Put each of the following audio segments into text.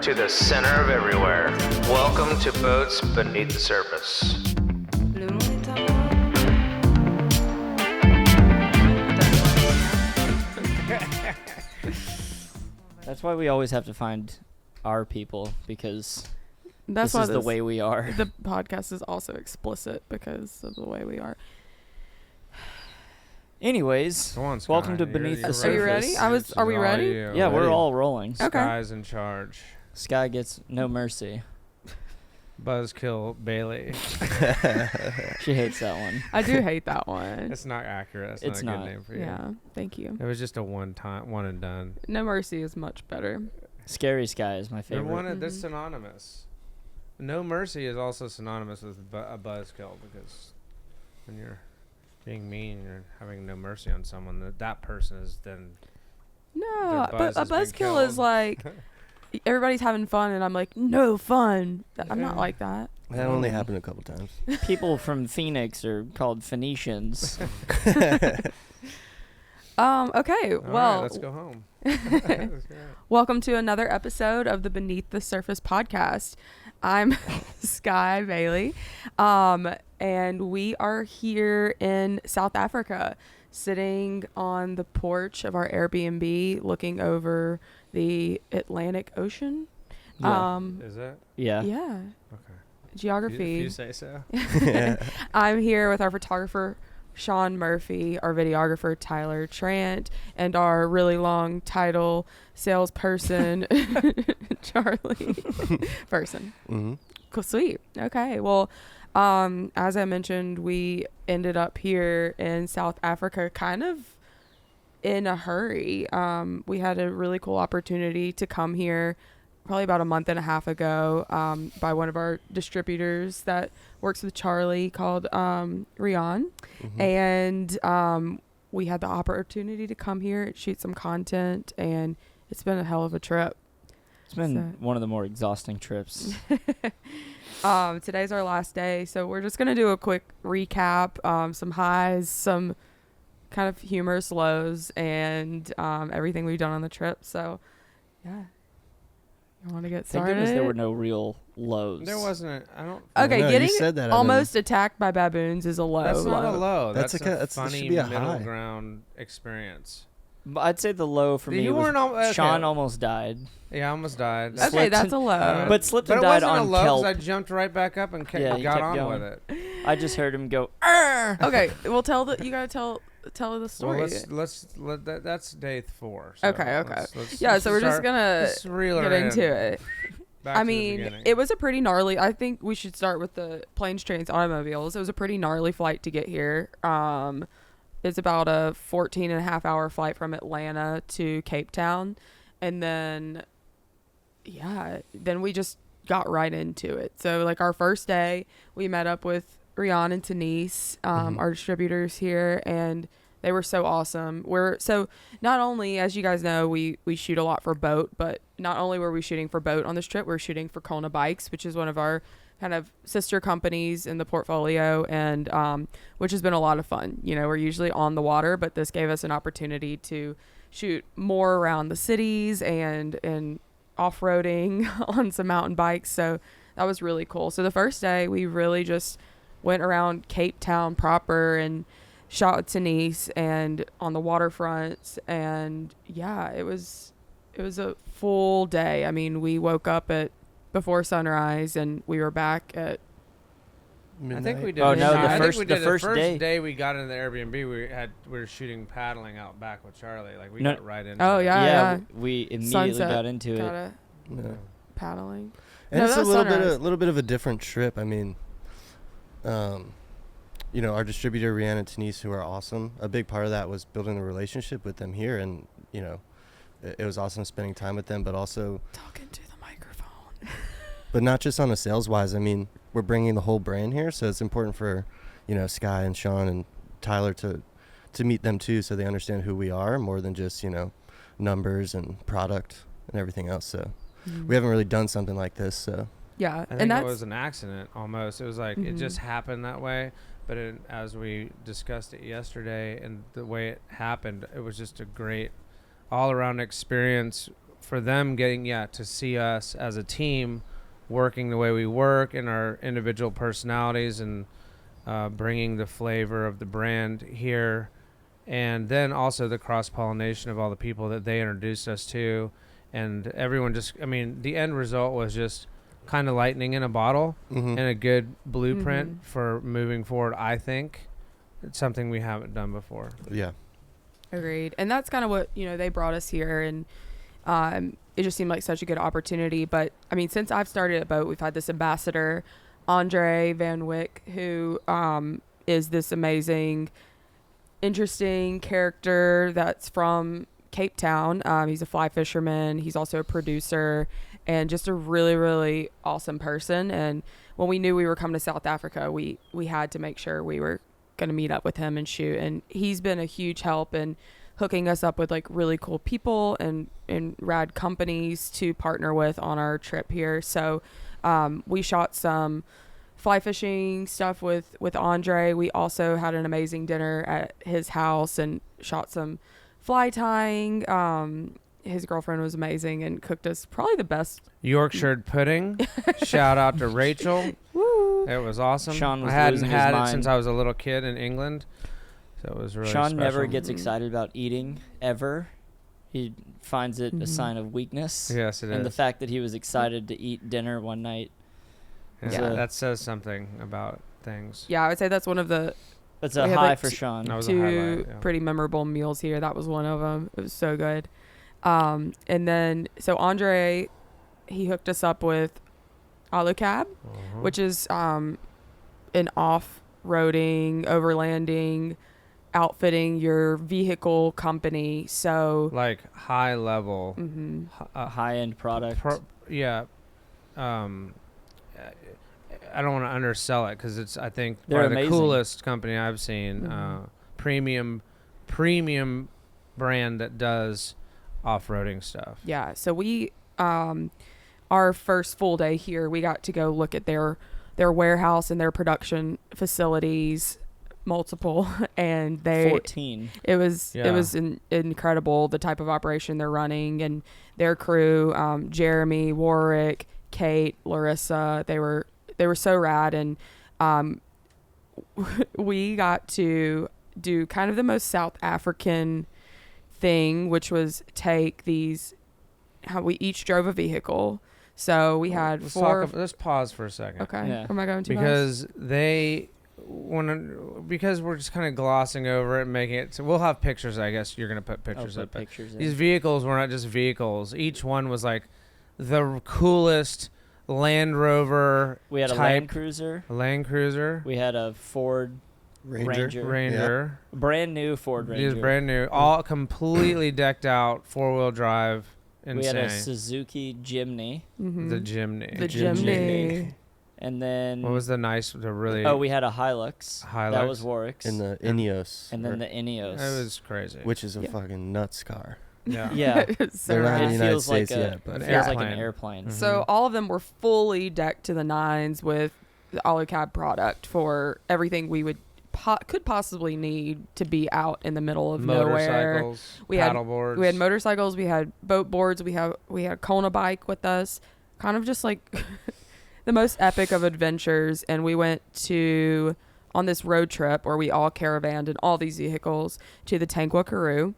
to the center of everywhere. Welcome to Boats Beneath the Surface. That's why we always have to find our people, because That's this why is the way we are. The podcast is also explicit because of the way we are. Anyways, Go on, Sky. welcome to Beneath the Surface. Are you ready? Are we ready? Yeah, we're all rolling. Okay. Sky's in charge. Sky gets no mercy. Buzzkill Bailey. She hates that one. I do hate that one. It's not accurate. That's It's not a not. good name for you. Yeah, thank you. It was just a one and done. No Mercy is much better. Scary Sky is my They're favorite. They're synonymous. No Mercy is also synonymous with a buzzkill, because when you're being mean, you're having no mercy on someone. That person is then. No, Their but buzz a has been buzzkill is killed. like everybody's having fun, and I'm like, no fun. I'm not like that. That only happened a couple times. People from Phoenix are called Phoenicians. Okay, All well, right, let's go home. Let's go. welcome to another episode of the Beneath the Surface podcast. I'm Sky Bailey, and we are here in South Africa, sitting on the porch of our Airbnb, looking over the Atlantic Ocean. Yeah. Is it? Yeah. Yeah, Okay. geography. If you say so. I'm here with our photographer, Sean Murphy, our videographer, Tyler Trant, and our really long title salesperson, Charlie Person. Mm-hmm. Cool, sweet. Okay. Well, as I mentioned, we ended up here in South Africa kind of in a hurry. We had a really cool opportunity to come here probably about a month and a half ago by one of our distributors that works with Charlie called Rian. Mm-hmm. And we had the opportunity to come here, shoot some content, and it's been a hell of a trip. It's been one of the more exhausting trips. Today's our last day, so we're just going to do a quick recap, some highs, some kind of humorous lows, and everything we've done on the trip. So, yeah. You want to get Thank started? goodness there were no real lows. There wasn't. I don't. Okay, No, you getting said that, almost attacked by baboons is a low. That's not a low. That's That's a a, ca- that's- that funny should be a middle high. ground experience. But I'd say the low for me You was weren't okay. Sean almost died. Yeah, I almost died. Okay, Slipped that's a low. Alright. But slipped But and it died wasn't on a low kelp. because I jumped right back up and Yeah, he got kept on going. with it. I just heard him go, "Arr!" Okay, well, you gotta tell the story. Well, that's day 4. So Okay. let's Yeah, so we're just start- gonna let's reel her get into in. it. Back I to the mean, beginning. it was a pretty gnarly. I think we should start with the planes, trains, automobiles. It was a pretty gnarly flight to get here. It's about a 14 and a half hour flight from Atlanta to Cape Town. And then, then we just got right into it. So, like, our first day, we met up with Rian and Denise, our distributors here, and they were so awesome. So not only, as you guys know, we shoot a lot for BOTE, but not only were we shooting for BOTE on this trip, we're shooting for Kona Bikes, which is one of our kind of sister companies in the portfolio, and which has been a lot of fun. You know, we're usually on the water, but this gave us an opportunity to shoot more around the cities and off-roading on some mountain bikes. So that was really cool. So the first day, we really just went around Cape Town proper and shot with Denise and on the waterfronts, and it was a full day. I mean, we woke up before sunrise and we were back at I think we did. Oh, no, the I first- think we the did first day. day. we got into the Airbnb. We were shooting paddling out back with Charlie. Like we No. got right into. Oh, it. yeah. we immediately Sunset. got into it. Gotta Yeah. paddling. And No, it's that was a sunrise. little bit of a different trip. I mean, our distributor Rihanna and Denise, who are awesome. A big part of that was building a relationship with them here, and it was awesome spending time with them. But also, Talking to the microphone. but not just on a sales wise. I mean, we're bringing the whole brand here, so it's important for Sky and Sean and Tyler to meet them too, so they understand who we are more than just numbers and product and everything else. So we haven't really done something like this. So Yeah, I and think that's it was an accident almost. It was like it just happened that way. But as we discussed it yesterday and the way it happened, it was just a great all-around experience for them getting to see us as a team working the way we work and our individual personalities and bringing the flavor of the brand here, and then also the cross-pollination of all the people that they introduced us to, and everyone just, I mean, the end result was just kind of lightning in a bottle and a good blueprint for moving forward. I think it's something we haven't done before. Yeah. Agreed. And that's kind of what, they brought us here, and it just seemed like such a good opportunity. But I mean, since I've started at BOTE, we've had this ambassador, Andre Van Wyck, who is this amazing, interesting character that's from Cape Town. He's a fly fisherman. He's also a producer and just a really, really awesome person. And when we knew we were coming to South Africa, we had to make sure we were going to meet up with him and shoot. And he's been a huge help in hooking us up with like really cool people and rad companies to partner with on our trip here. So we shot some fly fishing stuff with Andre. We also had an amazing dinner at his house and shot some fly tying. His girlfriend was amazing and cooked us probably the best Yorkshire pudding. Shout out to Rachel. Woo. It was awesome. Sean was I hadn't losing his had it mind. since I was a little kid in England, so it was really Sean special. never gets excited about eating ever. He finds it a sign of weakness. Yes, it and is. the fact that he was excited to eat dinner one night. Yeah, a- that says something about things. Yeah, I would say that's one of the That's a We had, high like, for Sean. That was a two highlight, yeah. pretty memorable meals here. That was one of them. It was so good. And then, so Andre, he hooked us up with Alu-Cab, which is an off-roading, overlanding, outfitting your vehicle company. So, Like high level. A high-end product. Yeah. I don't want to undersell it because it's, I think, They're probably the amazing. coolest company I've seen. Premium brand that does off-roading stuff. yeah. So we, our first full day here, we got to go look at their warehouse and their production facilities, multiple, and 14. It was Yeah. incredible, the type of operation they're running and their crew. Jeremy, Warwick, Kate, Larissa, they were so rad, and we got to do kind of the most South African thing, which was take these. How we each drove a vehicle, so we had Let's four. let's pause for a second. Okay, Yeah. am I going too fast? Because because we're just kind of glossing over it and making it, so we'll have pictures. I guess you're gonna put I'll pictures put up. But pictures in. these vehicles were not just vehicles. Each one was like the coolest Land Rover. We had a type Land Cruiser. Land Cruiser. We had a Ford Ranger. Ranger. Brand new Ford Ranger. These brand new, all completely decked out, 4-wheel drive. Insane. We had a Suzuki Jimny. The Jimny. The Jimny. Jimny. And then What was the really? we had a Hilux. That was Warwick's. In the Ineos. and then the Ineos. It was crazy. which is a Yeah. fucking nuts car. Yeah. Yeah. So They're not rad. in the It United feels like States yet, but it An feels like an airplane. airplane. So all of them were fully decked to the nines with the Alu-Cab product for everything we would could possibly need to be out in the middle of nowhere. Motorcycles, We had- paddle boards. We had motorcycles, we had boat boards, we had Kona bike with us, kind of just like the most epic of adventures. And we went on this road trip where we all caravanned in all these vehicles to the Tankwa Karoo,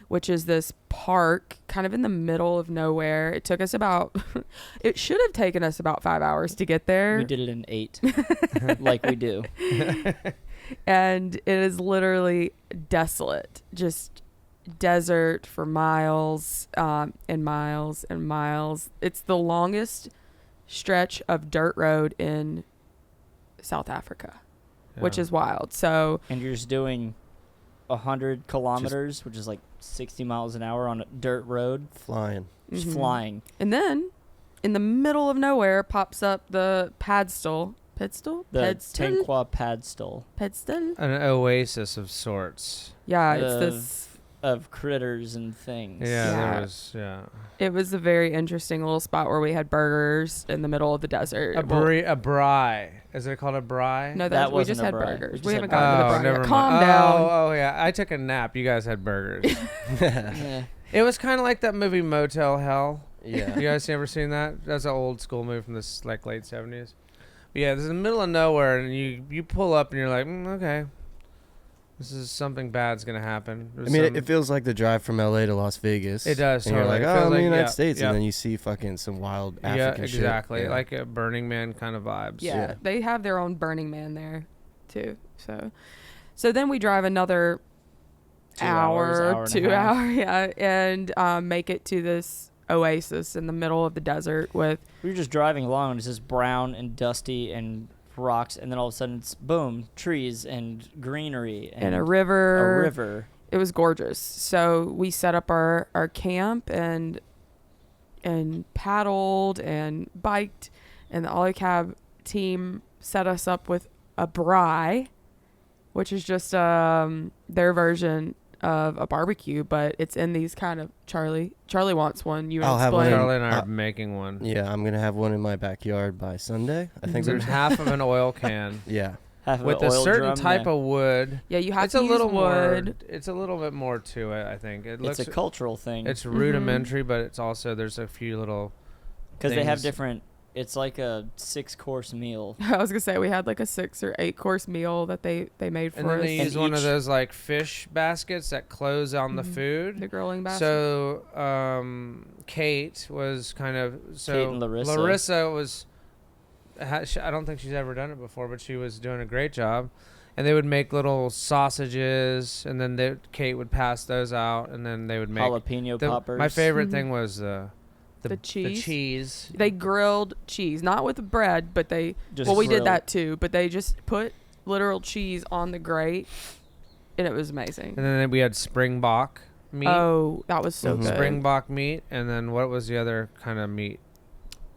which is this park kind of in the middle of nowhere. It took us it should have taken us about 5 hours to get there. We did it in 8, like we do. And it is literally desolate, just desert for miles and miles and miles. It's the longest stretch of dirt road in South Africa, which Yeah. is wild. So And you're just doing 100 kilometers, which is like 60 miles an hour on a dirt road, Flying. just Mhm. flying. And then in the middle of nowhere pops up the Padstool. The Pedestal? Tankwa Padstool Pedestal? An oasis of sorts. Yeah, it's of, this. of critters and things. Yeah, Yeah. there was. Yeah. It was a very interesting little spot where we had burgers in the middle of the desert. A braai. Is it called a braai? No, That we just wasn't a had braai. burgers. We just We had haven't gotten to the Oh, braai never yet. mind. Calm down. Oh, yeah. I took a nap. You guys had burgers. Yeah. It was kind of like that movie Motel Hell. Yeah. You guys ever seen that? That's an old school movie from this like late 70s. But yeah, this is in the middle of nowhere, and you pull up and you're like, okay, this is something bad's gonna happen. I mean, it feels like the drive from LA to Las Vegas. It does, And you're totally. like, It oh, feels I'm in the like- United yeah, States, yeah. and then you see fucking some wild yeah, African shit. exactly, Yeah. like a Burning Man kind of vibes. Yeah, they have their own Burning Man there, too. So then we drive another 2 hours, hour and a 2 half. hour, yeah, and make it to this oasis in the middle of the desert with We were just driving along, and it's just brown and dusty and rocks, and then all of a sudden it's boom, trees and greenery and a river. A river. It was gorgeous. So we set up our camp and paddled and biked, and the Alu-Cab team set us up with a braai, which is just their version of a barbecue, but it's in these kind of Charlie wants one. You I'll have one explain. Charlie and I are making one. Yeah, I'm gonna have one in my backyard by Sunday. I think There's there's. half of an oil can Yeah. Half of with an a oil certain drum, type yeah. of wood. Yeah, you have It's to a use little wood. more. It's a little bit more to it. I think it looks. It's a cultural thing. It's rudimentary, but it's also there's a few little. Because they have things. different. It's like a 6-course meal. I was gonna say we had like a 6 or 8 course meal that they made And for then us. they And use one of each- those like fish baskets that close on the Mhm. food. the grilling basket. So Kate was kind of Kate and Larissa. Larissa was. I don't think she's ever done it before, but she was doing a great job. And they would make little sausages, and then Kate would pass those out, and then they would make Jalapeno poppers. My favorite Mhm. thing was The cheese? The cheese. They grilled cheese, not with the bread, but they. Just Well, we did grilled. that too, but they just put literal cheese on the grate, and it was amazing. And then we had springbok meat. Oh, that was so Mhm. good. Springbok meat, and then what was the other kind of meat?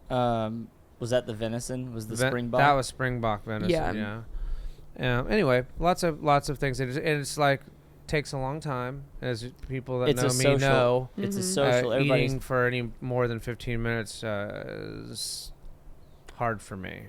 Was that the venison? Was the Ven- springbok? That was springbok venison. Yeah. Yeah. Anyway, lots of things. It's like takes a long time, as people that It's a know me social- know. It's a Mhm. social. Everybody's Eating for any more than 15 minutes is hard for me.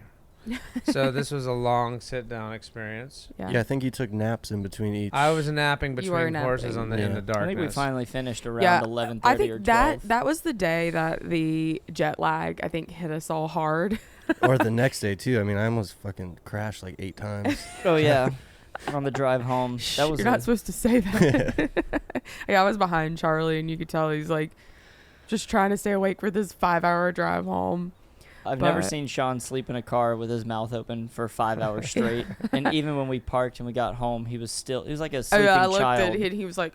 So this was a long sit-down experience. Yeah. Yeah, I think you took naps in between each. I was napping You were between courses napping. in the Yeah. darkness. I think we finally finished around Yeah, 11:30 I think or 12. that was the day that the jet lag hit us all hard. or the next day too. I mean, I almost fucking crashed like 8 times. Oh yeah, on the drive home. That was You're not supposed to say that. Yeah, I was behind Charlie, and you could tell he's like just trying to stay awake for this 5-hour drive home. I've never but- seen Sean sleep in a car with his mouth open for 5 hours straight. And even when we parked and we got home, he was like a Oh, sleeping yeah, I looked child. at it, he was like,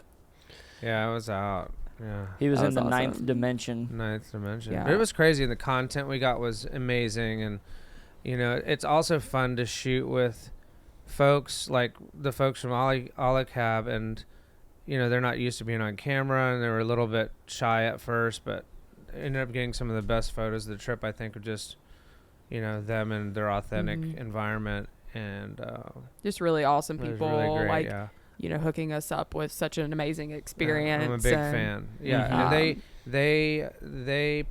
Yeah, I was out. Yeah. He was That in was the ninth awesome. dimension. Ninth dimension. Yeah. But it was crazy, and the content we got was amazing. And it's also fun to shoot with folks like the folks from Alu-Cab, and they're not used to being on camera, and they were a little bit shy at first, but ended up getting some of the best photos of the trip. I think of just them and their authentic Mhm. environment, and just really awesome it was people, really great. like Yeah. hooking us up with such an amazing experience. I'm a big and, fan. Yeah, Mhm. and they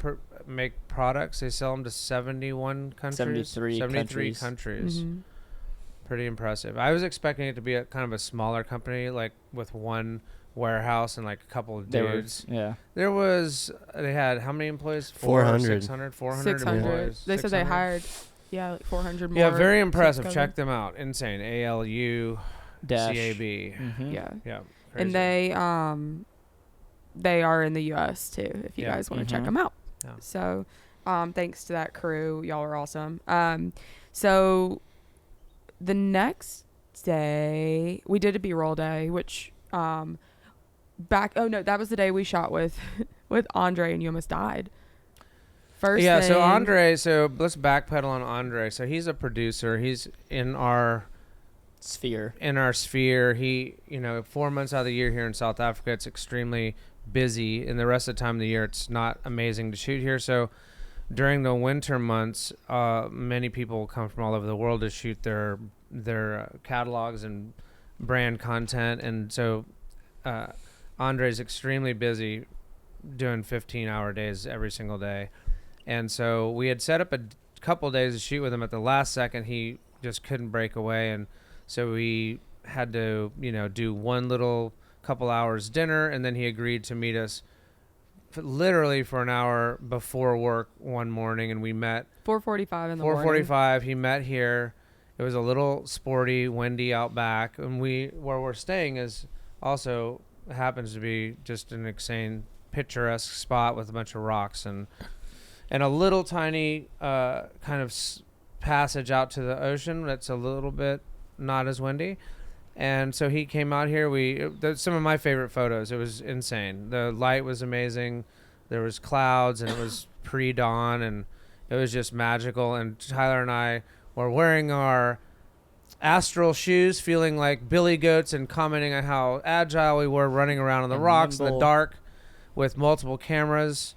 make products. They sell them to 71 countries. 73 countries. Mhm. Pretty impressive. I was expecting it to be a kind of a smaller company, like with one warehouse and like a couple of They were, dudes. yeah. They had how many employees? 400. 600, 400 600. employees. They said they 600? hired, like 400 more. Yeah, very impressive. together. Check them out. Insane. ALU Dash. CAB. Mhm. Yeah. Yeah. And crazy. they are in the U.S. too, if you Yeah. guys want to check Mhm. them out. Yeah. So, thanks to that crew, y'all are awesome. So the next day we did a B-roll day, which that was the day we shot with with Andre, and you almost died. First Yeah, thing, so Andre, let's backpedal on Andre. So he's a producer. He's in our Sphere. sphere. He, 4 months out of the year here in South Africa, it's extremely busy, and the rest of the time of the year, it's not amazing to shoot here. So during the winter months, many people come from all over the world to shoot their catalogs and brand content, and so Andre's extremely busy doing 15-hour days every single day. And so we had set up a couple days to shoot with him. At the last second, he just couldn't break away, and so we had to do one little couple hours dinner, and then he agreed to meet us literally for an hour before work one morning, and we met 4:45 in the morning. 4:45. He met here. It was a little sporty, windy out back, and where we're staying is also happens to be just an insane, picturesque spot with a bunch of rocks and a little tiny kind of passage out to the ocean that's a little bit not as windy. And so he came out here. That's some of my favorite photos. It was insane. The light was amazing. There was clouds, and it was pre-dawn, and it was just magical. And Tyler and I were wearing our astral shoes, feeling like billy goats, and commenting on how agile we were running around on the rocks in the dark with multiple cameras.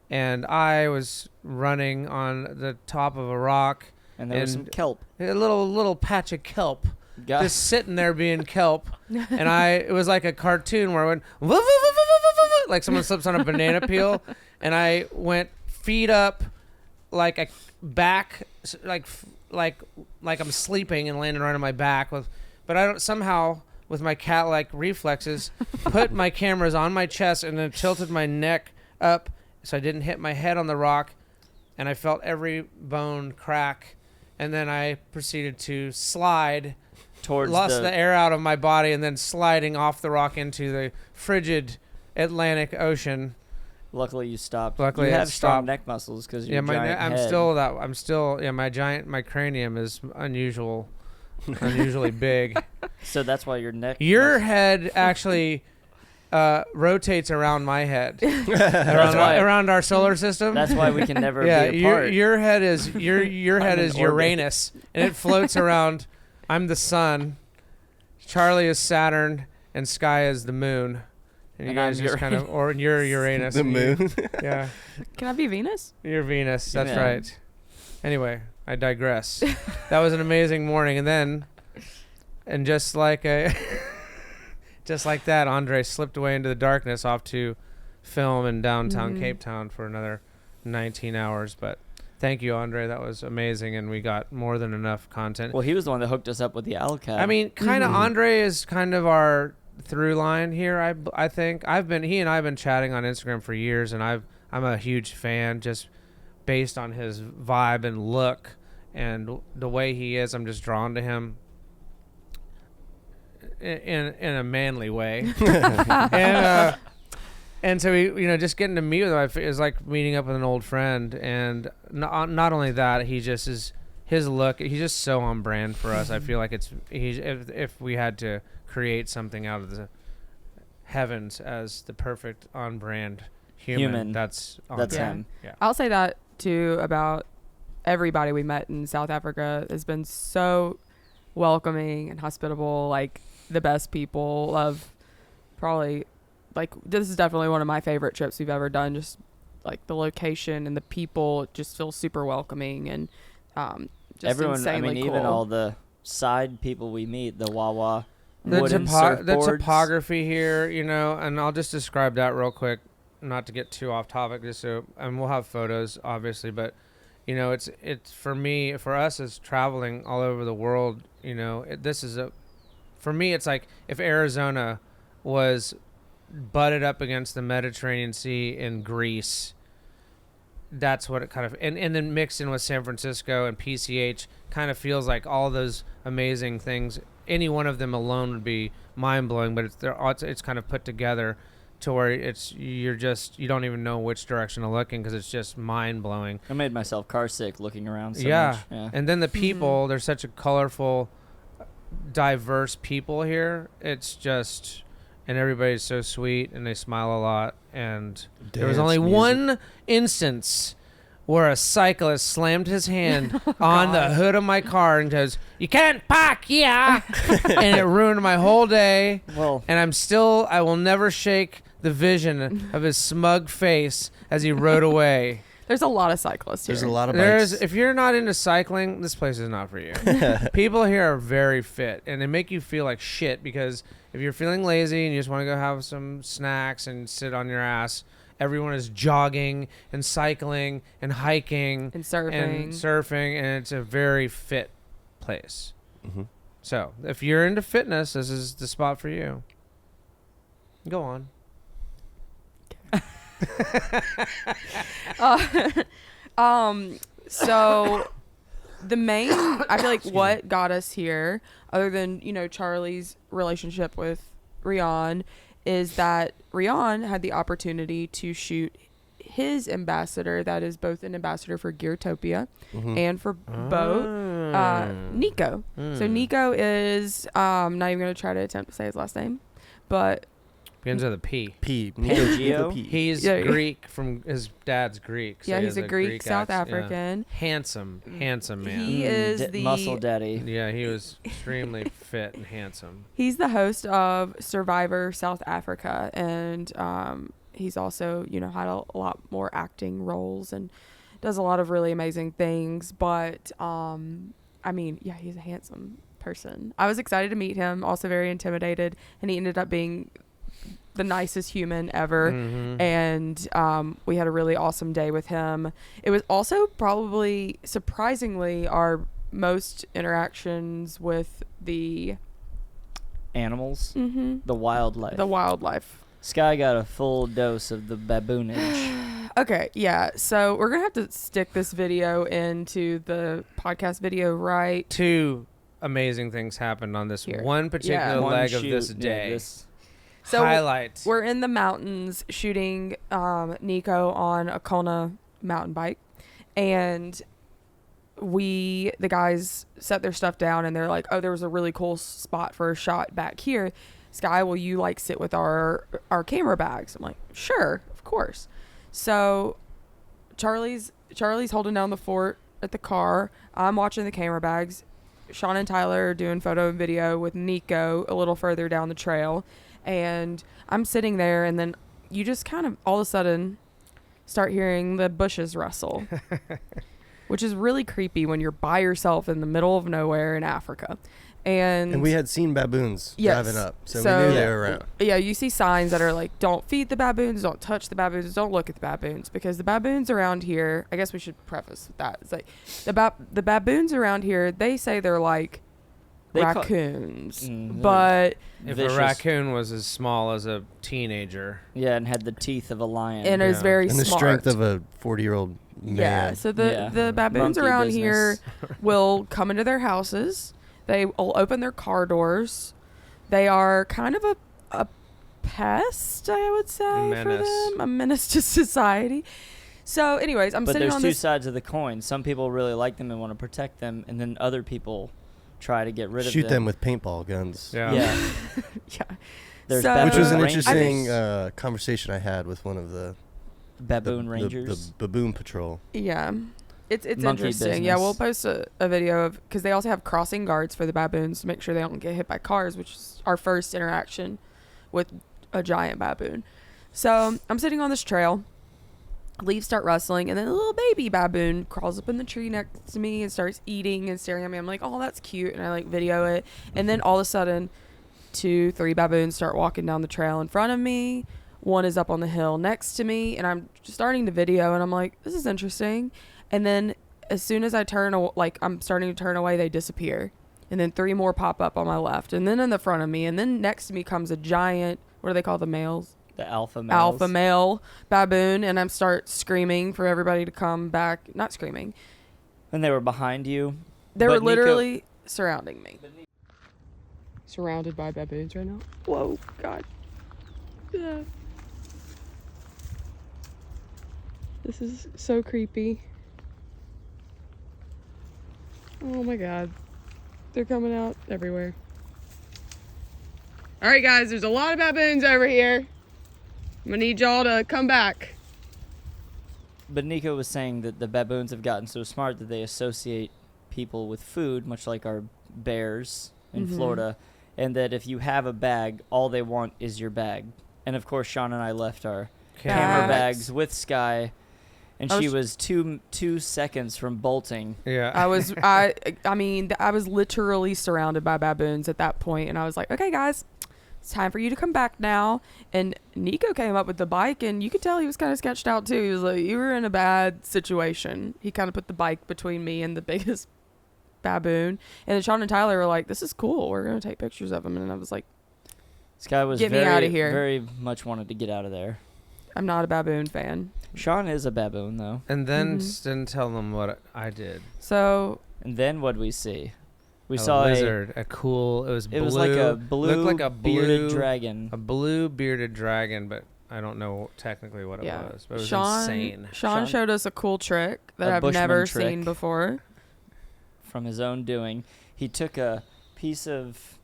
And I was running on the top of a rock. And there was some kelp. A little patch of kelp. Just sitting there being kelp. And it was like a cartoon where I went, woof, woof, woof, woof, woof, woof, like someone slips on a banana peel. And I went feet up, like a back, like I'm sleeping and landing right on my back. But I don't somehow, with my cat-like reflexes, put my cameras on my chest and then tilted my neck up so I didn't hit my head on the rock. And I felt every bone crack. And then I proceeded to slide, lost the air out of my body, and then sliding off the rock into the frigid Atlantic Ocean. Luckily, you stopped. Luckily, you have strong stopped. neck muscles because Yeah, my cranium is unusually big. So that's why your neck. Your head actually rotates around my head, around our solar system. That's why we can never be apart. Your head is your head is Uranus, and it floats around. I'm the sun. Charlie is Saturn, and Sky is the moon. And you guys just kind of, or you're Uranus. The moon. Yeah. Can I be Venus? You're Venus. That's Yeah. right. Anyway, I digress. That was an amazing morning, and just like that, Andre slipped away into the darkness off to film in downtown Cape Town for another 19 hours. But thank you, Andre. That was amazing, and we got more than enough content. Well, he was the one that hooked us up with the Alu-Cab. I mean, kind of Andre is kind of our through line here. I think he and I have been chatting on Instagram for years, and I'm a huge fan just based on his vibe and look and the way he is. I'm just drawn to him in a manly way. And so just getting to meet with him is like meeting up with an old friend. And not only that, he just is, his look, he's just so on brand for us. I feel like if we had to create something out of the heavens as the perfect on brand human. That's him. Yeah. I'll say that too about everybody we met in South Africa has been so welcoming and hospitable, like the best people. Love probably, like, this is definitely one of my favorite trips we've ever done. Just like the location and the people just feel super welcoming, and just everyone, insanely cool. even all the side people we meet, the Wawa. The surfboards. topography here, and I'll just describe that real quick, not to get too off topic, and we'll have photos obviously, but it's for us as traveling all over the world, for me it's like if Arizona was butted up against the Mediterranean Sea in Greece. That's what it kind of, and then mixed in with San Francisco and PCH, kind of feels like all those amazing things. Any one of them alone would be mind blowing, but it's kind of put together to where you don't even know which direction to look in because it's just mind blowing. I made myself car sick looking around so much. Yeah. And then the people, there's such a colorful, diverse people here. It's just, and everybody's so sweet and they smile a lot. And there was only one instance where a cyclist slammed his hand on the hood of my car and goes, "You can't park here," and it ruined my whole day. Well, and I will never shake the vision of his smug face as he rode away. There's a lot of cyclists here. There's a lot of bikes. If you're not into cycling, this place is not for you. People here are very fit, and they make you feel like shit because if you're feeling lazy and you just want to go have some snacks and sit on your ass, everyone is jogging and cycling and hiking and surfing, and it's a very fit place. Mm-hmm. So if you're into fitness, this is the spot for you. Go on. So the main, I feel like what got us here, other than, Charlie's relationship with Rian, is that Rian had the opportunity to shoot his ambassador, that is both an ambassador for Geartopia and for BOTE, Nico. So Nico is, not even going to try to attempt to say his last name, but Begins with a P. Panagio? He's Greek from his dad's Greek. So he's a Greek South African. Yeah. Handsome man. He is the muscle daddy. Yeah, he was extremely fit and handsome. He's the host of Survivor South Africa, and he's also, had a lot more acting roles and does a lot of really amazing things. But he's a handsome person. I was excited to meet him, also very intimidated, and he ended up being the nicest human ever. And we had a really awesome day with him. It was also probably surprisingly our most interactions with the Animals. The wildlife. Sky got a full dose of the baboonage. Okay, yeah. So we're gonna have to stick this video into the podcast video, right? 2 amazing things happened on this Here. one particular One leg of shoot, this yeah, day. So Highlight. We're in the mountains shooting Nico on a Kona mountain bike, and the guys set their stuff down, and they're like, "Oh, there was a really cool spot for a shot back here. Sky, will you sit with our camera bags?" I'm like, "Sure, of course." So Charlie's holding down the fort at the car. I'm watching the camera bags. Sean and Tyler are doing photo and video with Nico a little further down the trail. And I'm sitting there, and then you just kind of all of a sudden start hearing the bushes rustle, which is really creepy when you're by yourself in the middle of nowhere in Africa. And we had seen baboons driving up, so we knew they were around. Yeah, you see signs that are like, don't feed the baboons, don't touch the baboons, don't look at the baboons, because the baboons around here, I guess we should preface with that. It's like the baboons around here, they say they're like raccoons, but if vicious. a raccoon was as small as a teenager. Yeah, and had the teeth of a lion. and is very And the smart. strength of a 40-year-old man. Yeah, so the baboons Monkey around business. here will come into their houses. They will open their car doors. They are kind of a pest, I would say, for them. A menace to society. So anyways, I'm But sitting there's on two this. sides of the coin. Some people really like them and want to protect them, and then other people try to get rid of them. Shoot them with paintball guns. Yeah. Yeah. There's So- Which was an Rangers. interesting conversation I had with one of the baboon the rangers. baboon patrol. Yeah. It's Monkey interesting. Yeah, we'll business. post a video of, because they also have crossing guards for the baboons to make sure they don't get hit by cars, which is our first interaction with a giant baboon. So I'm sitting on this trail. Leaves start rustling, and then a little baby baboon crawls up in the tree next to me and starts eating and staring at me. I'm like, oh, that's cute, and I video it. And then all of a sudden, 2-3 baboons start walking down the trail in front of me. One is up on the hill next to me, and I'm starting the video, and I'm like, this is interesting. And then as soon as I I'm starting to turn away, they disappear. And then 3 more pop up on my left, and then in the front of me, and then next to me comes a giant, what do they call the males? The alpha males. Alpha male baboon, and I'm start screaming for everybody to come back. Not screaming. And they were behind you. They But were Nico- literally surrounding me. Surrounded by baboons right now. Whoa, God. Yeah. This is so creepy. Oh my God. They're coming out everywhere. All right, guys, there's a lot of baboons over here. I'm gonna need y'all to come back. But Nico was saying that the baboons have gotten so smart that they associate people with food, much like our bears in Florida, and that if you have a bag, all they want is your bag. And of course, Sean and I left our camera bags with Sky, and she was two seconds from bolting. Yeah. I was literally surrounded by baboons at that point, and I was like, okay, guys, it's time for you to come back now. And Nico came up with the bike, and you could tell he was kind of sketched out too. He was like, you were in a bad situation. He kind of put the bike between me and the biggest baboon. And then Sean and Tyler were like, this is cool, we're gonna take pictures of him. And I was like, Sky was Get me outta here. very much wanted to get out of there. I'm not a baboon fan. Sean is a baboon, though. And then Mhm. didn't tell them what I did. So And then what'd we see? We A saw lizard, a cool. It was blue. It was like a blue, looked like a bearded blue dragon. A blue bearded dragon, but I don't know technically what it was. But it was insane. Sean showed us a cool trick that A I've Bushman never trick. seen before. From his own doing. He took a piece of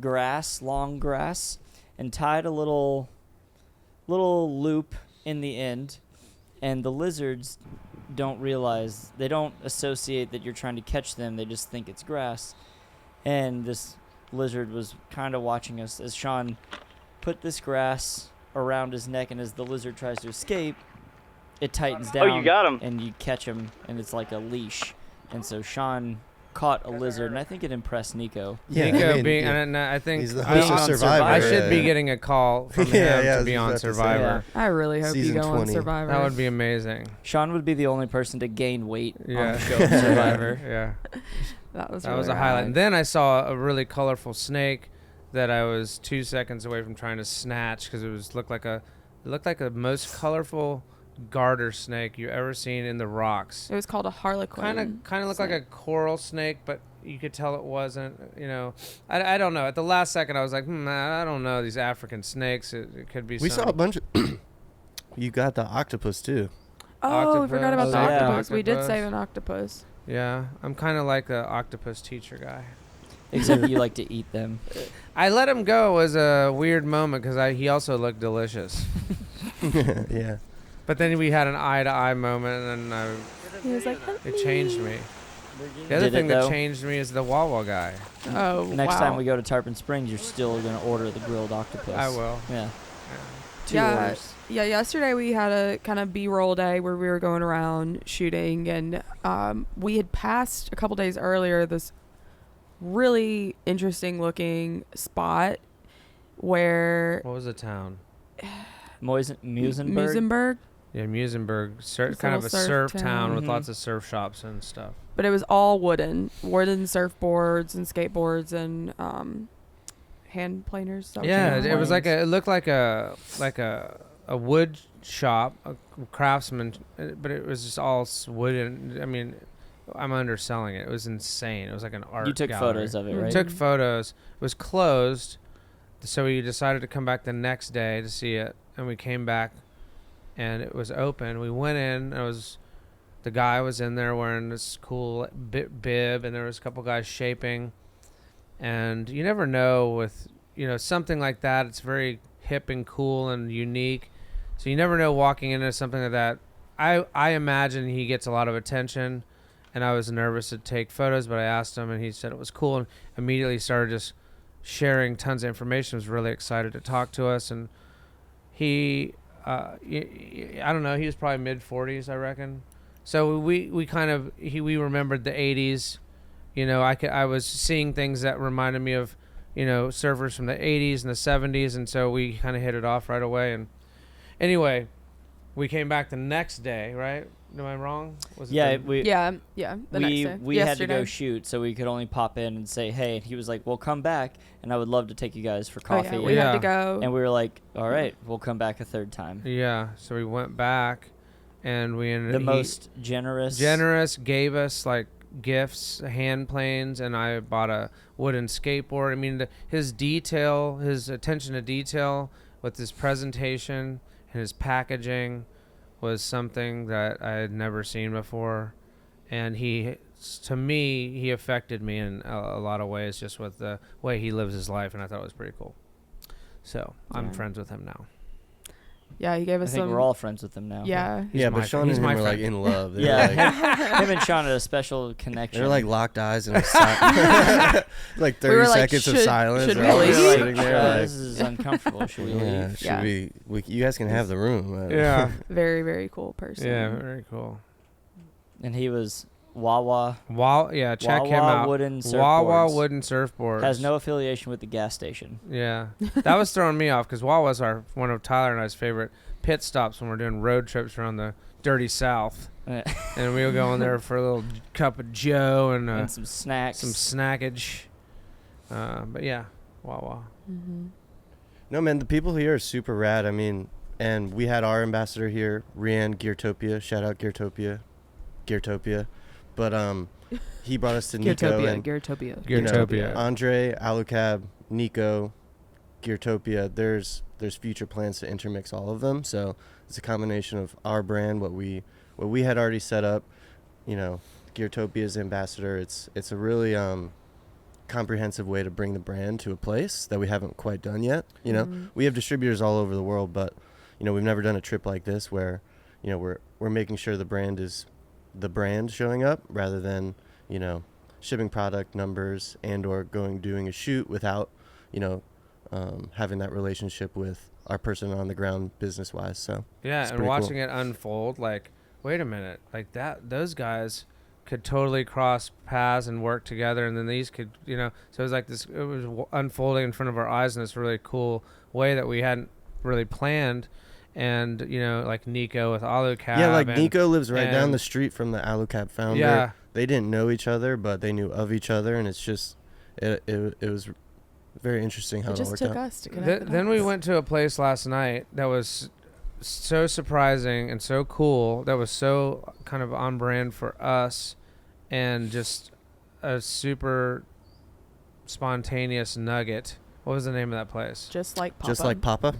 grass, long grass, and tied a little loop in the end, and the lizards don't realize, they don't associate that you're trying to catch them, they just think it's grass. And this lizard was kind of watching us as Sean put this grass around his neck, and as the lizard tries to escape, it tightens down. Oh, you got him. And you catch him, and it's like a leash. And so Sean caught a lizard, and I think it impressed Nico. Yeah, Nico I mean, being, yeah. and I think He's the Being host of on Survivor. I Survivor. should be getting a call from Yeah, him yeah, I to was be just on about to say. Survivor. I really hope Season you go 20. on Survivor. That would be amazing. Sean would be the only person to gain weight on Yeah. the show of Survivor. Yeah, That was that really was a highlight. rad. And then I saw a really colorful snake that I was 2 seconds away from trying to snatch because it looked like the most colorful garter snake you ever seen in the rocks. It was called a harlequin. Kind of looked like a coral snake, but you could tell it wasn't. You know, I don't know. At the last second, I was like, I don't know these African snakes. It could be. We saw a bunch of. You got the octopus too. Oh, I forgot about the Octopus. Yeah. octopus. We did Octopus. save an octopus. Yeah, I'm kind of like the octopus teacher guy. Except you like to eat them. I let him go as a weird moment because he also looked delicious. Yeah. But then we had an eye-to-eye moment, and then He was like, it changed me. The other Did thing it, that though? changed me is the Wawa guy. oh, Next wow. time we go to Tarpon Springs, you're still going to order the grilled octopus. I will. Yeah. 2 Yeah. orders. Yeah, yesterday we had a kind of B-roll day where we were going around shooting, and we had passed a couple days earlier this really interesting looking spot where What was the town? Musenberg? Musenberg, Yeah, Musenberg, This kind of little a surf surf town with Mhm. lots of surf shops and stuff. but it was all wooden surfboards and skateboards and hand planers. Is that what you Yeah, call it was like Planes. it looked like a wood shop, a craftsman, but it was just all wooden. I mean, I'm underselling it. It was insane. It was like an art. You took gallery. photos of it, Mhm. right? Took photos. It was closed, so we decided to come back the next day to see it, and we came back, and it was open. We went in. The guy was in there wearing this cool bib, and there was a couple guys shaping. And you never know with something like that. It's very hip and cool and unique. So you never know walking into something like that. I imagine he gets a lot of attention, and I was nervous to take photos, but I asked him, and he said it was cool, and immediately started just sharing tons of information. Was really excited to talk to us, and he, I don't know, he was probably mid-40s, I reckon. So we remembered the 80s. I was seeing things that reminded me of, surfers from the 80s and the 70s, and so we kind of hit it off right away. And anyway, we came back the next day, right? Am I wrong? Was it Yeah, the- we Yeah, the next day. we had to go Yesterday. shoot, so we could only pop in and say, hey. And he was like, well, come back, and I would love to take you guys for Oh, coffee. yeah, we Yeah. had to go. And we were like, all right, we'll come back a third time. Yeah, so we went back, and we ended The he most generous. gave us like gifts, hand planes, and I bought a wooden skateboard. I mean, his attention to detail with his presentation and his packaging was something that I had never seen before, and he affected me in a lot of ways just with the way he lives his life, and I thought it was pretty cool. So I'm Yeah. friends with him now. Yeah, he gave I us think some. we're all friends with him now. Yeah. He's Yeah, my but Sean friend. and He's him my were like friend. in love. They're Yeah. like, Him and Sean had a special connection. they're like locked eyes and like 30 We were like, seconds of should- silence. should They're we all just leave? sitting there like, this is uncomfortable. Should we yeah, leave? should Yeah. we? You guys can have the room. Yeah. Very, very cool person. Yeah, very cool. And he was Wawa. Check him Wawa out. wooden Wawa surfboards. wooden surfboards. Has no affiliation with the gas station. Yeah, that was throwing me off because Wawa's one of Tyler and I's favorite pit stops when we're doing road trips around the dirty South, and we'll go in there for a little cup of Joe and and some snacks. some snackage. But yeah, Wawa. Mm-hmm. No, man, the people here are super rad. I mean, and we had our ambassador here, Rian Geartopia. Shout out Geartopia. But he brought us to Nico and Geartopia. you know, Geartopia. Andre, Alu-Cab, Nico, Geartopia. There's future plans to intermix all of them. So it's a combination of our brand, what we had already set up. You know, Geartopia's ambassador. It's a really comprehensive way to bring the brand to a place that we haven't quite done yet. You know, we have distributors all over the world, but you know, we've never done a trip like this where, you know, we're making sure the brand is the brand showing up rather than, you know, shipping product numbers and or doing a shoot without, you know, having that relationship with our person on the ground business wise. So Yeah, and watching it unfold, like, wait a minute, like those guys could totally cross paths and work together, and then these could, you know, so it was like this, it was unfolding in front of our eyes in this really cool way that we hadn't really planned. And, you know, like Nico with Alu-Cab. Yeah, like Nico lives right down the street from the Alu-Cab founder. Yeah. They didn't know each other, but they knew of each other, and it's just, it was very interesting how it all just worked took out. us to connect. Then we went to a place last night that was so surprising and so cool, that was so kind of on brand for us, and just a super spontaneous nugget. What was the name of that place? Just like Papa.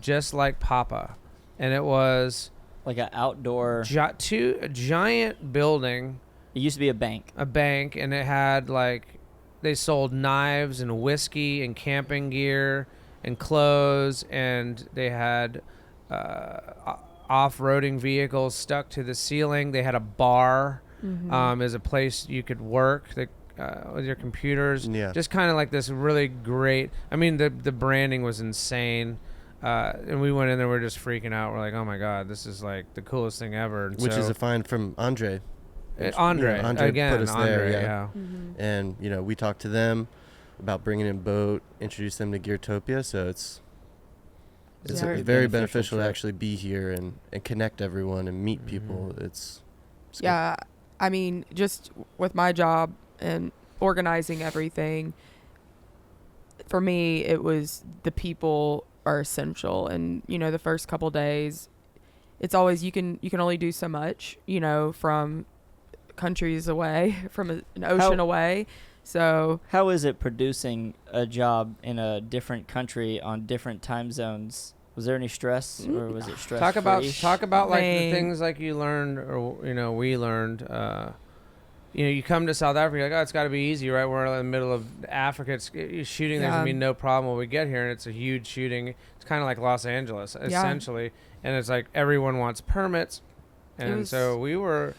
Just like Papa. And it was Like an outdoor. a giant building, It used to be a bank. and it had like, they sold knives and whiskey and camping gear and clothes, and they had off-roading vehicles stuck to the ceiling. They had a bar as a place you could work with your computers. Yeah. Just kind of like this really great, I mean, the branding was insane. And we went in there, we were just freaking out. We're like, oh my God, this is like the coolest thing ever. And Which is a find from Andre. Andre, You know, Andre again, put us there, Andre, yeah. And, you know, we talked to them about bringing in BOTE, introduce them to Geartopia. So it's very beneficial to actually be here and connect everyone and meet people. It's Yeah, I mean, just with my job and organizing everything, for me, it was the people are essential. And, you know, the first couple days, it's always, you can only do so much, you know, from countries away, from an ocean away. So How is it producing a job in a different country on different time zones? Was there any stress, or was it stress? talk about like the Rain. things like you learned, or you know, we learned. You know, you come to South Africa, you're like, oh, it's got to be easy, right? We're in the middle of Africa. Shooting, there's gonna be no problem when we get here, and it's a huge shooting. It's kind of like Los Angeles, essentially, and it's like everyone wants permits, and so we were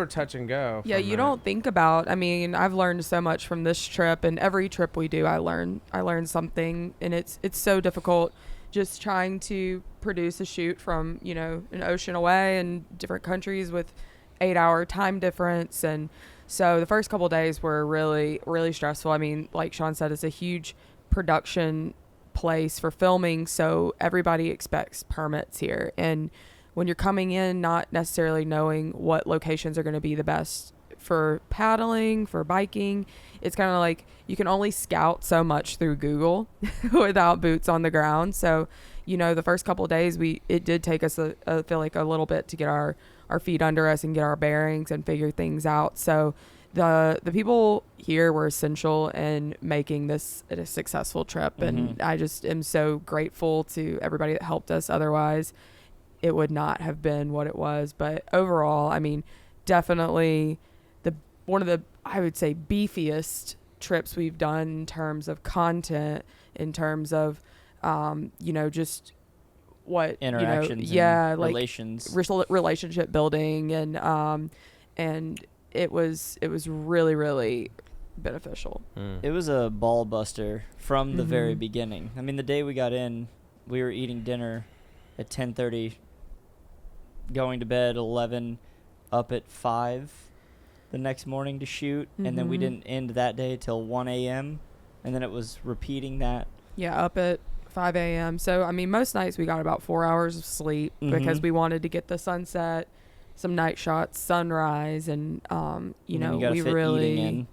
touch and go. Yeah, you don't think about, I mean, I've learned so much from this trip, and every trip we do, I learn something, and it's so difficult just trying to produce a shoot from, you know, an ocean away and different countries with 8-hour time difference. And so the first couple of days were really, really stressful. I mean, like Sean said, it's a huge production place for filming, so everybody expects permits here. And when you're coming in not necessarily knowing what locations are going to be the best for paddling, for biking, it's kind of like you can only scout so much through Google without boots on the ground. So, you know, the first couple of days, it did take us I feel like a little bit to get our feet under us and get our bearings and figure things out. So the people here were essential in making this a successful trip. And I just am so grateful to everybody that helped us. Otherwise, it would not have been what it was. But overall, I mean, definitely one of the, I would say, beefiest trips we've done in terms of content, in terms of, you know, just what Interactions, you know, yeah, and like relations, relationship building, and it was really, really beneficial. It was a ball buster from the very beginning. I mean, the day we got in, we were eating dinner at 10:30, going to bed 11, up at 5 the next morning to shoot, and then we didn't end that day till 1 a.m., and then it was repeating that. Yeah, up at 5 a.m. So, I mean, most nights we got about 4 hours of sleep because we wanted to get the sunset, some night shots, sunrise, and, you know, you we fit really... eating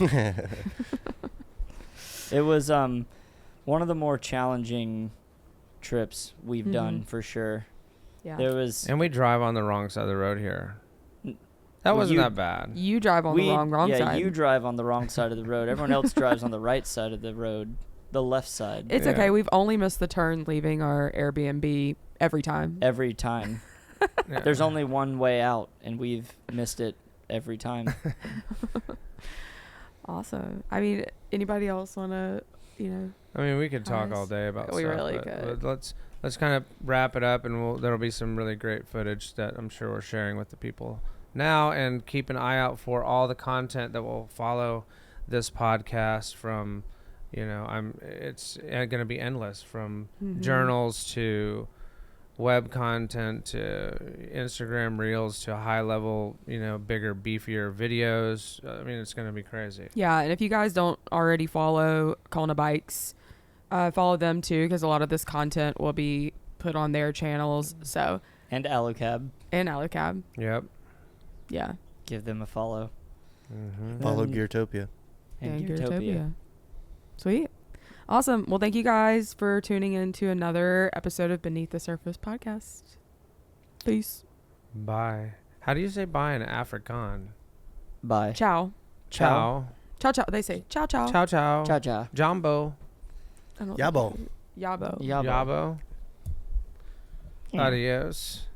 in. It was, one of the more challenging trips we've done for sure. Yeah. There was And we drive on the wrong side of the road here. That Well, wasn't you- that bad. You drive on the wrong yeah, side. you drive on the wrong side of the road. Everyone else drives on the right side of the road, the left side. It's Yeah. okay. We've only missed the turn leaving our Airbnb every time. Every time. Yeah. There's only one way out, and we've missed it every time. Awesome. I mean, anybody else want to, I mean, we could talk Nice. all day about We stuff. really but could. Let's kind of wrap it up, and there'll be some really great footage that I'm sure we're sharing with the people now, and keep an eye out for all the content that will follow this podcast. From, it's going to be endless, from journals to web content to Instagram reels to high level, bigger, beefier videos. I mean, it's going to be crazy. Yeah, and if you guys don't already follow Kona Bikes, follow them too, because a lot of this content will be put on their channels. So, And Alu-Cab, and Alu-Cab. Yep. Yeah. give them a follow. Follow And- Geartopia. And Geartopia. Sweet. Awesome. Well, thank you guys for tuning in to another episode of Beneath the Surface podcast. Peace. Bye. How do you say bye in Afrikaan? Bye. Ciao. Ciao. Ciao, ciao. They say ciao, ciao. Ciao, ciao. Ciao, ciao. Jumbo. I don't Yabo. Yabo. Yabo. Yabo. Yeah. Adios.